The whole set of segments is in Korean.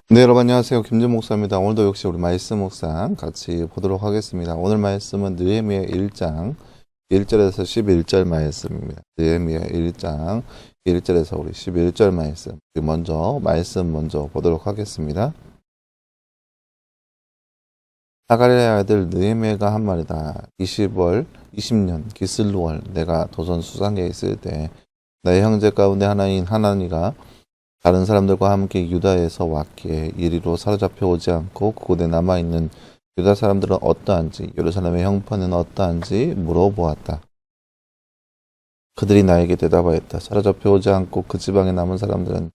네, 여러분 안녕하세요. 김준 목사입니다. 오늘도 역시 우리 말씀 묵상 같이 보도록 하겠습니다. 오늘 말씀은 느헤미야 1장 1절에서 11절 말씀입니다. 느헤미야 1장 1절에서 우리 11절 말씀. 말씀 보도록 하겠습니다. 하갈의 아들 느헤미야가 한 말이다. 20년 기슬루월 내가 도전 수상에 있을 때 내 형제 가운데 하나인 하나니가 다른 사람들과 함께 유다에서 왔기에 이리로 사로잡혀 오지 않고 그곳에 남아있는 유다 사람들은 어떠한지 예루살렘의 형편은 어떠한지 물어보았다. 그들이 나에게 대답하였다. 사로잡혀 오지 않고 그 지방에 남은 사람들은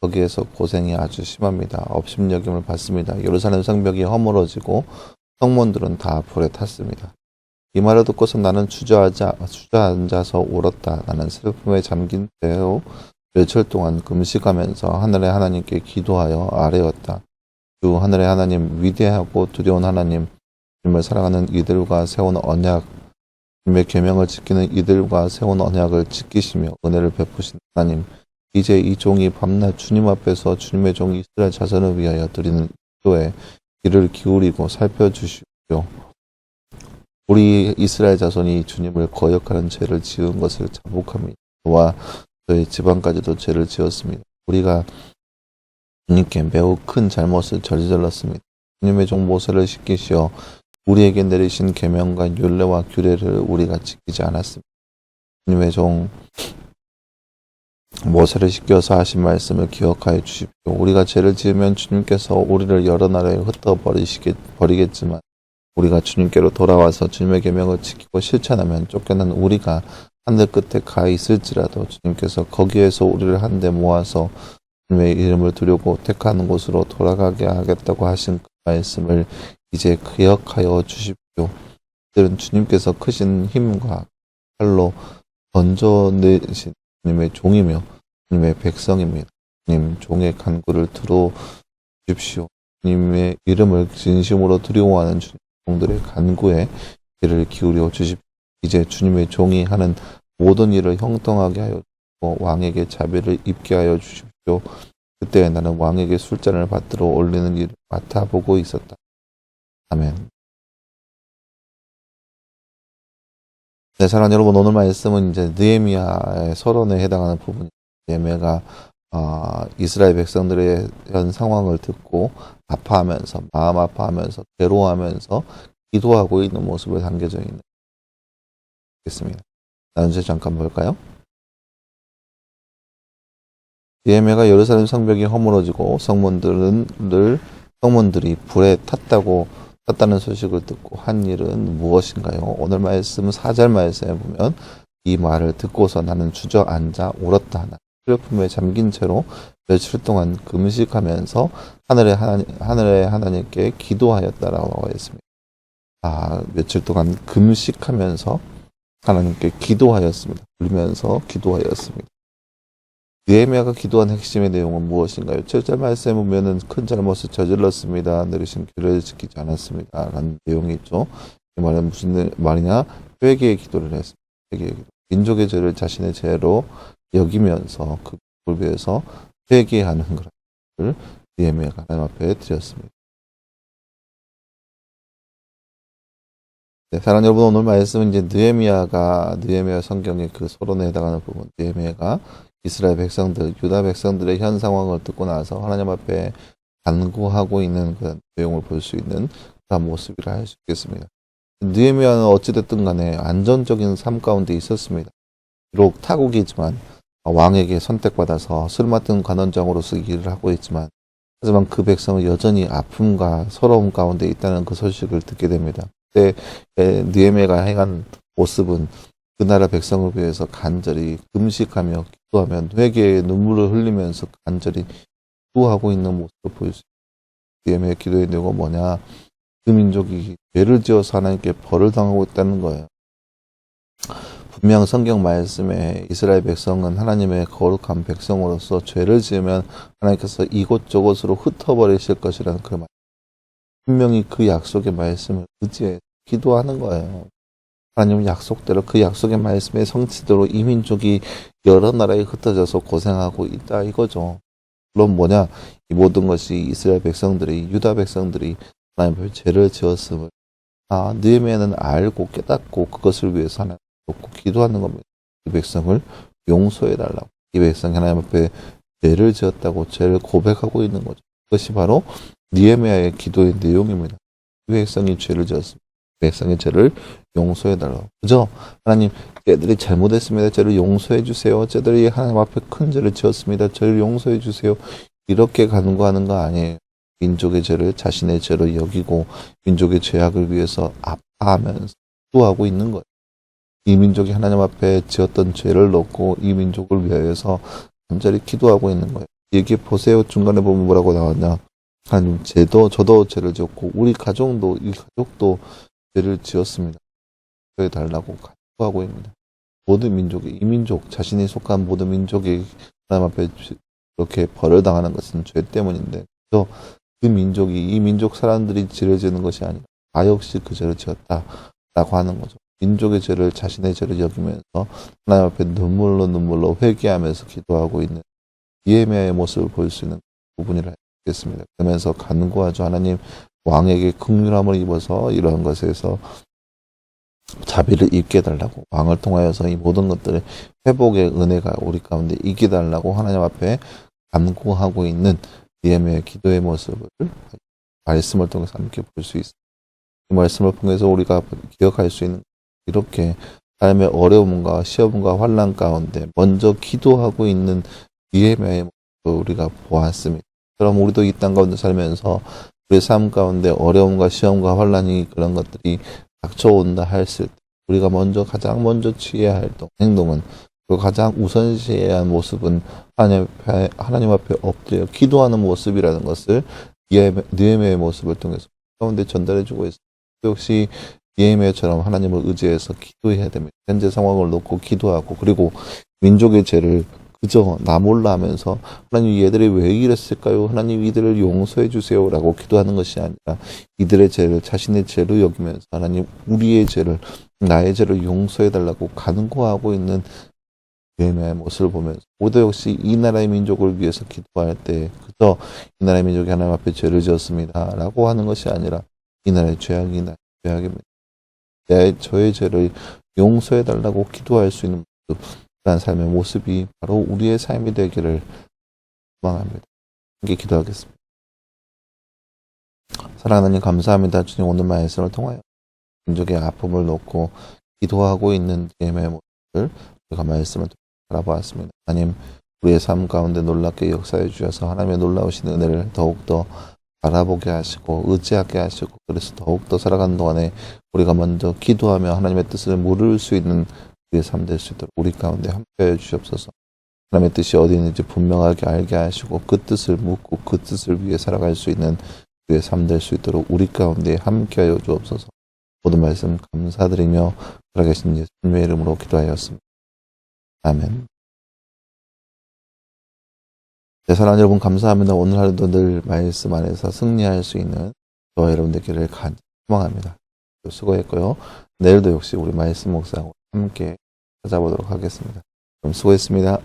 거기에서 고생이 아주 심합니다. 업신여김을 받습니다. 예루살렘 성벽이 허물어지고 성문들은 다 불에 탔습니다. 이 말을 듣고서 나는 주저앉아서 울었다. 나는 슬픔에 잠긴 채로 며칠 동안 금식하면서 하늘의 하나님께 기도하여 아뢰었다. 주 하늘의 하나님, 위대하고 두려운 하나님, 주님을 사랑하는 이들과 세운 언약, 주님의 계명을 지키는 이들과 세운 언약을 지키시며 은혜를 베푸신 하나님, 이제 이 종이 밤낮 주님 앞에서 주님의 종 이스라엘 자손을 위하여 드리는 기도에 귀를 기울이고 살펴주시오. 우리 이스라엘 자손이 주님을 거역하는 죄를 지은 것을 자복합니다. 저와 저희 집안까지도 죄를 지었습니다. 우리가 주님께 매우 큰 잘못을 저질렀습니다. 주님의 종 모세를 시키시어 우리에게 내리신 계명과 율례와 규례를 우리가 지키지 않았습니다. 주님의 종 모세를 시켜서 하신 말씀을 기억하여 주십시오. 우리가 죄를 지으면 주님께서 우리를 여러 나라에 흩어버리겠지만 우리가 주님께로 돌아와서 주님의 계명을 지키고 실천하면 쫓겨난 우리가 하늘 끝에 가 있을지라도 주님께서 거기에서 우리를 한데 모아서 주님의 이름을 두려고 택하는 곳으로 돌아가게 하겠다고 하신 그 말씀을 이제 기억하여 주십시오. 그들은 주님께서 크신 힘과 칼로 던져내신 주님의 종이며 주님의 백성입니다. 주님 종의 간구를 들어주십시오. 주님의 이름을 진심으로 두려워하는 주님 종들의 간구에 귀를 기울여 주십시오. 이제 주님의 종이 하는 모든 일을 형통하게 하여 주시고 왕에게 자비를 입게 하여 주십시오. 그때 나는 왕에게 술잔을 받들어 올리는 일을 맡아보고 있었다. 아멘. 네, 사랑하는 여러분, 오늘 말씀은 이제 느헤미야의 서론에 해당하는 부분입니다. 느헤미야가 이스라엘 백성들의 현 상황을 듣고 마음 아파하면서 괴로워하면서 기도하고 있는 모습을 담겨져 있습니다. 나중에 잠깐 볼까요? 느헤미야가 예루살렘 성벽이 허물어지고 성문들이 불에 탔다는 소식을 듣고 한 일은 무엇인가요? 오늘 말씀 4절 말씀에 보면 이 말을 듣고서 나는 주저앉아 울었다. 슬픔에 잠긴 채로 며칠 동안 금식하면서 하늘의 하나님께 기도하였다라고 했습니다. 며칠 동안 금식하면서 하나님께 기도하였습니다. 울면서 기도하였습니다. 느헤미야가 기도한 핵심의 내용은 무엇인가요? 7절 말씀에 보면은 큰 잘못을 저질렀습니다. 내리신 규례를 지키지 않았습니다. 라는 내용이 있죠. 이 말은 무슨 말이냐? 회개의 기도를 했습니다. 회개의 기도. 민족의 죄를 자신의 죄로 여기면서 그 불비에서 회개하는 것을 느헤미야가 하나님 앞에 드렸습니다. 네, 사랑하는 여러분, 오늘 말씀은 이제 느헤미야 성경의 그 서론에 해당하는 부분, 느헤미야가 이스라엘 백성들, 유다 백성들의 현 상황을 듣고 나서 하나님 앞에 간구하고 있는 그런 내용을 볼 수 있는 그런 모습이라 할 수 있겠습니다. 느헤미야는 어찌됐든 간에 안정적인 삶 가운데 있었습니다. 비록 타국이지만 왕에게 선택받아서 술 맡은 관원장으로서 일을 하고 있지만 하지만 그 백성은 여전히 아픔과 서러움 가운데 있다는 그 소식을 듣게 됩니다. 그때 느헤미야가 행한 모습은 그 나라 백성을 위해서 간절히 금식하며 기도하며 회개의 눈물을 흘리면서 간절히 기도하고 있는 모습을 보일 수 있습니다. 느헤미야의 기도의 내용은 뭐냐? 그 민족이 죄를 지어서 하나님께 벌을 당하고 있다는 거예요. 분명 성경 말씀에 이스라엘 백성은 하나님의 거룩한 백성으로서 죄를 지으면 하나님께서 이곳저곳으로 흩어버리실 것이라는 그 말. 분명히 그 약속의 말씀을 의지해 기도하는 거예요. 하나님은 약속대로 그 약속의 말씀의 성취대로 이 민족이 여러 나라에 흩어져서 고생하고 있다 이거죠. 물론 뭐냐, 이 모든 것이 이스라엘 백성들이, 유다 백성들이 하나님 앞에 죄를 지었음을 느헤미야는 알고 깨닫고 그것을 위해서 하나님 놓고 기도하는 겁니다. 이 백성을 용서해 달라고. 이 백성이 하나님 앞에 죄를 지었다고 죄를 고백하고 있는 거죠. 그것이 바로 느헤미야의 기도의 내용입니다. 이 백성이 죄를 지었습니다. 백성의 죄를 용서해 달라고. 그죠? 하나님, 쟤들이 잘못했습니다. 죄를 용서해 주세요. 쟤들이 하나님 앞에 큰 죄를 지었습니다. 죄를 용서해 주세요. 이렇게 간구하는 거 아니에요. 민족의 죄를 자신의 죄로 여기고 민족의 죄악을 위해서 아파하면서 기도하고 있는 거예요. 이 민족이 하나님 앞에 지었던 죄를 놓고 이 민족을 위하여서 간절히 기도하고 있는 거예요. 얘기 보세요. 중간에 보면 뭐라고 나왔냐. 하나님, 저도 죄를 지었고 이 가족도 죄를 지었습니다. 그래 달라고 간구하고 있습니다. 모든 민족이, 이 민족, 자신이 속한 모든 민족이 하나님 앞에 그렇게 벌을 당하는 것은 죄 때문인데, 또 그 민족이, 이 민족 사람들이 죄를 지는 것이 아니라 나 역시 그 죄를 지었다라고 하는 거죠. 민족의 죄를, 자신의 죄를 여기면서 하나님 앞에 눈물로 회개하면서 기도하고 있는 느헤미야의 모습을 볼 수 있는 부분이라 했겠습니다. 그러면서 간구하죠. 하나님, 왕에게 긍휼함을 입어서 이러한 것에서 자비를 입게 해달라고, 왕을 통하여서 이 모든 것들의 회복의 은혜가 우리 가운데 있게 해달라고 하나님 앞에 간구하고 있는 느헤미야의 기도의 모습을 말씀을 통해서 함께 볼 수 있습니다. 이 말씀을 통해서 우리가 기억할 수 있는, 이렇게 삶의 어려움과 시험과 환난 가운데 먼저 기도하고 있는 느헤미야의 모습을 우리가 보았습니다. 그럼 우리도 이 땅 가운데 살면서 우리의 삶 가운데 어려움과 시험과 환난이, 그런 것들이 닥쳐온다 했을 때 우리가 가장 먼저 취해야 할 행동은, 그 가장 우선시해야 할 모습은 하나님 앞에 엎드려 기도하는 모습이라는 것을 느헤미야의 모습을 통해서 가운데 전달해주고 있습니다. 역시 느헤미야처럼 하나님을 의지해서 기도해야 됩니다. 현재 상황을 놓고 기도하고, 그리고 민족의 죄를 그저 나 몰라 하면서 하나님, 얘들이 왜 이랬을까요? 하나님, 이들을 용서해 주세요 라고 기도하는 것이 아니라 이들의 죄를 자신의 죄로 여기면서 하나님, 우리의 죄를, 나의 죄를 용서해 달라고 간구하고 있는 느헤미야의 모습을 보면서 모두 역시 이 나라의 민족을 위해서 기도할 때 그저 이 나라의 민족이 하나님 앞에 죄를 지었습니다 라고 하는 것이 아니라 이 나라의 죄악입니다. 저의 죄를 용서해 달라고 기도할 수 있는 모습, 그런 삶의 모습이 바로 우리의 삶이 되기를 소망합니다. 함께 기도하겠습니다. 사랑하는 하나님, 감사합니다. 주님, 오늘 말씀을 통하여 민족의 아픔을 놓고 기도하고 있는 느헤미야의 모습을 우리가 말씀을 바라보았습니다. 하나님, 우리의 삶 가운데 놀랍게 역사해 주셔서 하나님의 놀라우신 은혜를 더욱더 바라보게 하시고 의지하게 하시고, 그래서 더욱더 살아가는 동안에 우리가 먼저 기도하며 하나님의 뜻을 물을 수 있는 우리의 삶 될 수 있도록 우리 가운데 함께해 주시옵소서. 하나님의 뜻이 어디 있는지 분명하게 알게 하시고 그 뜻을 묻고 그 뜻을 위해 살아갈 수 있는 우리의 삶 될 수 있도록 우리 가운데 함께하여 주옵소서. 모든 말씀 감사드리며 살아계신 예수님의 이름으로 기도하였습니다. 아멘. 네, 사랑하는 여러분, 감사합니다. 오늘 하루도 늘 말씀 안에서 승리할 수 있는 저와 여러분들 길을 소망합니다. 수고했고요. 내일도 역시 우리 말씀 묵상하고 함께 찾아보도록 하겠습니다. 그럼 수고했습니다.